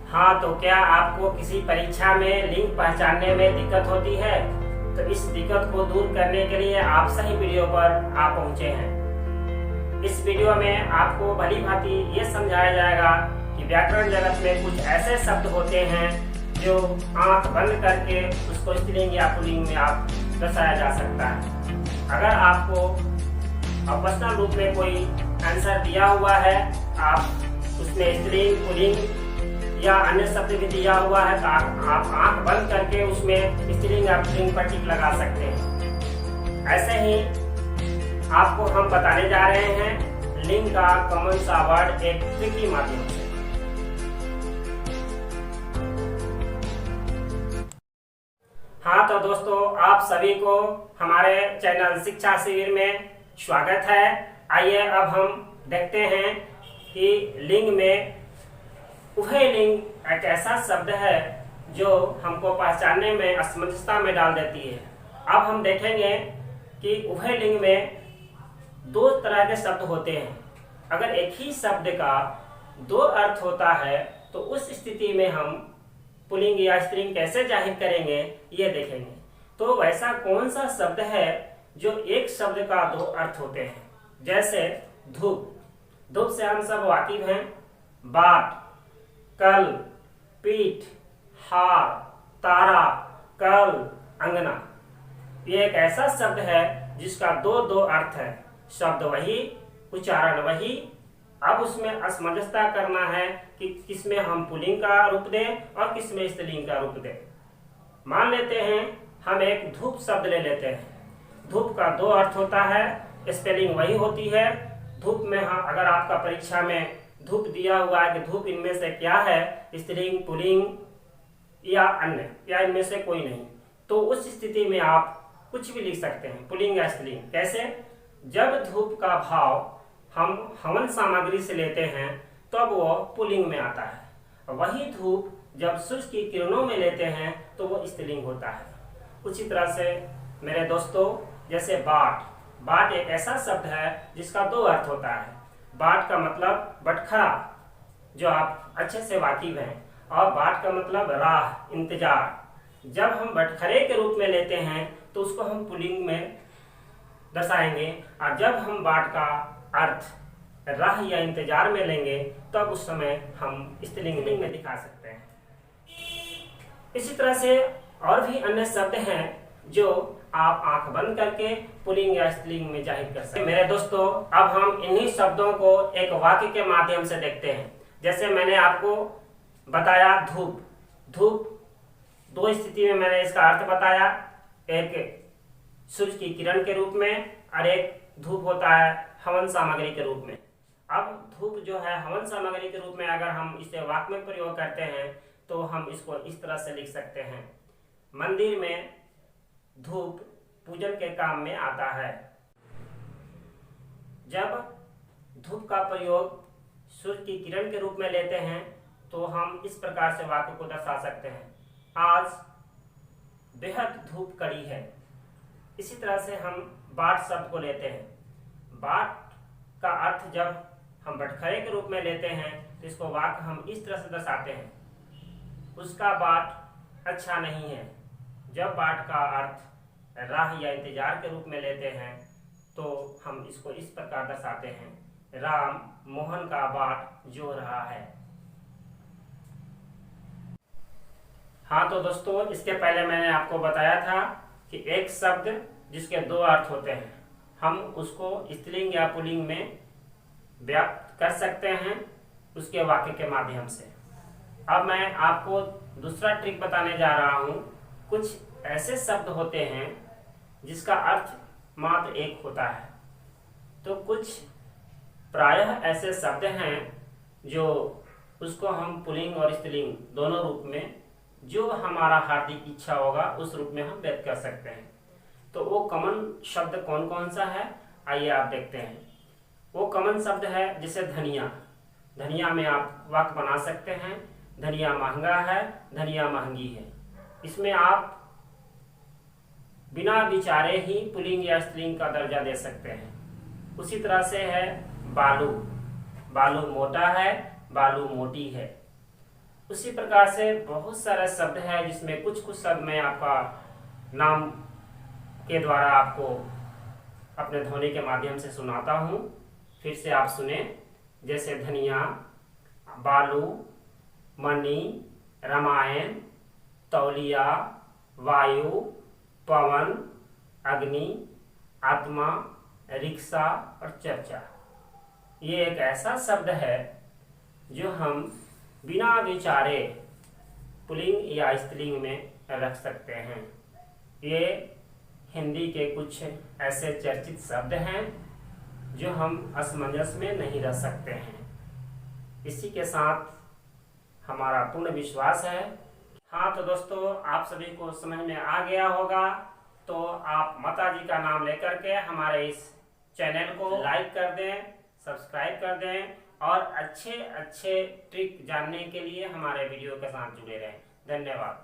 हाँ, तो क्या आपको किसी परीक्षा में लिंग पहचानने में दिक्कत होती है? तो इस दिक्कत को दूर करने के लिए आप सही वीडियो पर आप पहुंचे हैं। इस वीडियो में आपको भली भांति ये समझाया जाएगा कि व्याकरण जगत में कुछ ऐसे शब्द होते हैं जो आंख बंद करके उसको स्त्रीलिंग या पुल्लिंग में आप दर्शाया जा सकता है। अगर आपको पर्सनल रूप में कोई आंसर दिया हुआ है, आप उसमें स्त्रीलिंग पुल्लिंग या अन्य शब्द भी दिया हुआ है, तो आप आंख बंद करके उसमें स्त्रीलिंग या पुल्लिंग पर टिक लगा सकते हैं। ऐसे ही आपको हम बताने जा रहे हैं लिंग का कॉमन सा वर्ड एक ट्रिक के माध्यम से। हाँ, तो दोस्तों आप सभी को हमारे चैनल शिक्षा शिविर में स्वागत है। आइए अब हम देखते हैं कि लिंग में उभयलिंग एक ऐसा शब्द है जो हमको पहचानने में असमंजसता में डाल देती है। अब हम देखेंगे कि उभयलिंग में दो तरह के शब्द होते हैं। अगर एक ही शब्द का दो अर्थ होता है तो उस स्थिति में हम पुल्लिंग या स्त्रीलिंग कैसे जाहिर करेंगे ये देखेंगे। तो वैसा कौन सा शब्द है जो एक शब्द का दो अर्थ होते हैं? जैसे धूप, धूप से हम सब वाकिफ हैं। बाट, कल, पीठ, हार, तारा, कल, अंगना, ये एक ऐसा शब्द है जिसका दो दो अर्थ है। शब्द वही, उच्चारण वही। अब उसमें असमंजसता करना है कि किसमें हम पुल्लिंग का रूप दें और किसमें स्त्रीलिंग का रूप दें। मान लेते हैं हम एक धूप शब्द ले लेते हैं। धूप का दो अर्थ होता है, स्पेलिंग वही होती है। धूप में अगर आपका परीक्षा में धूप दिया हुआ है कि धूप इनमें से क्या है, स्त्रीलिंग, पुल्लिंग या अन्य, या इनमें से कोई नहीं, तो उस स्थिति में आप कुछ भी लिख सकते हैं, पुल्लिंग या स्त्रीलिंग। कैसे? जब धूप का भाव हम हवन सामग्री से लेते हैं तब वो पुल्लिंग में आता है। वही धूप जब सूर्य की किरणों में लेते हैं तो वो स्त्रीलिंग होता है। उसी तरह से मेरे दोस्तों, जैसे बाट, बाट एक ऐसा शब्द है जिसका दो अर्थ होता है। बाट का मतलब बटखरा, जो आप अच्छे से वाकिफ हैं, और बाट का मतलब राह, इंतजार। जब हम बटखरे के रूप में लेते हैं तो उसको हम पुल्लिंग में दर्शाएंगे, और जब हम बाट का अर्थ राह या इंतजार में लेंगे तब उस समय हम स्त्रीलिंग में दिखा सकते हैं। इसी तरह से और भी अन्य शब्द हैं जो आप आंख बंद करके पुल्लिंग या स्त्रीलिंग में जाहिर कर सकते हैं। मेरे दोस्तों, अब हम इन्हीं शब्दों को एक वाक्य के माध्यम से देखते हैं। जैसे मैंने आपको बताया धूप, धूप दो स्थिति में मैंने इसका अर्थ बताया, एक सूर्य की किरण के रूप में और एक धूप होता है हवन सामग्री के रूप में। अब धूप जो है हवन सामग्री के रूप में अगर हम इसे वाक्य में प्रयोग करते हैं तो हम इसको इस तरह से लिख सकते हैं, मंदिर में धूप पूजन के काम में आता है। जब धूप का प्रयोग सूर्य की किरण के रूप में लेते हैं तो हम इस प्रकार से वाक्य को दर्शा सकते हैं, आज बेहद धूप कड़ी है। इसी तरह से हम बाट शब्द को लेते हैं। बाट का अर्थ जब हम बटखरे के रूप में लेते हैं तो इसको वाक्य हम इस तरह से दर्शाते हैं, उसका बाट अच्छा नहीं है। जब बाट का अर्थ राह या इंतजार के रूप में लेते हैं तो हम इसको इस प्रकार दर्शाते हैं, राम मोहन का बाट जो रहा है। हाँ, तो दोस्तों इसके पहले मैंने आपको बताया था कि एक शब्द जिसके दो अर्थ होते हैं हम उसको स्त्रीलिंग या पुल्लिंग में व्यक्त कर सकते हैं उसके वाक्य के माध्यम से। अब मैं आपको दूसरा ट्रिक बताने जा रहा हूँ। कुछ ऐसे शब्द होते हैं जिसका अर्थ मात्र एक होता है, तो कुछ प्रायः ऐसे शब्द हैं जो उसको हम पुल्लिंग और स्त्रीलिंग दोनों रूप में, जो हमारा हार्दिक इच्छा होगा उस रूप में हम व्यक्त कर सकते हैं। तो वो कॉमन शब्द कौन कौन सा है, आइए आप देखते हैं। वो कॉमन शब्द है जैसे धनिया। धनिया में आप वाक्य बना सकते हैं, धनिया महंगा है, धनिया महंगी है। इसमें आप बिना विचारे ही पुल्लिंग या स्त्रीलिंग का दर्जा दे सकते हैं। उसी तरह से है बालू, बालू मोटा है, बालू मोटी है। उसी प्रकार से बहुत सारे शब्द हैं जिसमें कुछ कुछ शब्द मैं आपका नाम के द्वारा आपको अपने ध्वनि के माध्यम से सुनाता हूँ। फिर से आप सुने, जैसे धनिया, बालू, मणि, रामायण, तौलिया, वायु, पवन, अग्नि, आत्मा, रिक्शा और चर्चा। ये एक ऐसा शब्द है जो हम बिना विचारे पुल्लिंग या स्त्रीलिंग में रख सकते हैं। ये हिंदी के कुछ ऐसे चर्चित शब्द हैं जो हम असमंजस में नहीं रह सकते हैं। इसी के साथ हमारा पूर्ण विश्वास है। हाँ तो दोस्तों, आप सभी को समझ में आ गया होगा, तो आप माता जी का नाम लेकर के हमारे इस चैनल को लाइक कर दें, सब्सक्राइब कर दें और अच्छे अच्छे ट्रिक जानने के लिए हमारे वीडियो के साथ जुड़े रहें। धन्यवाद।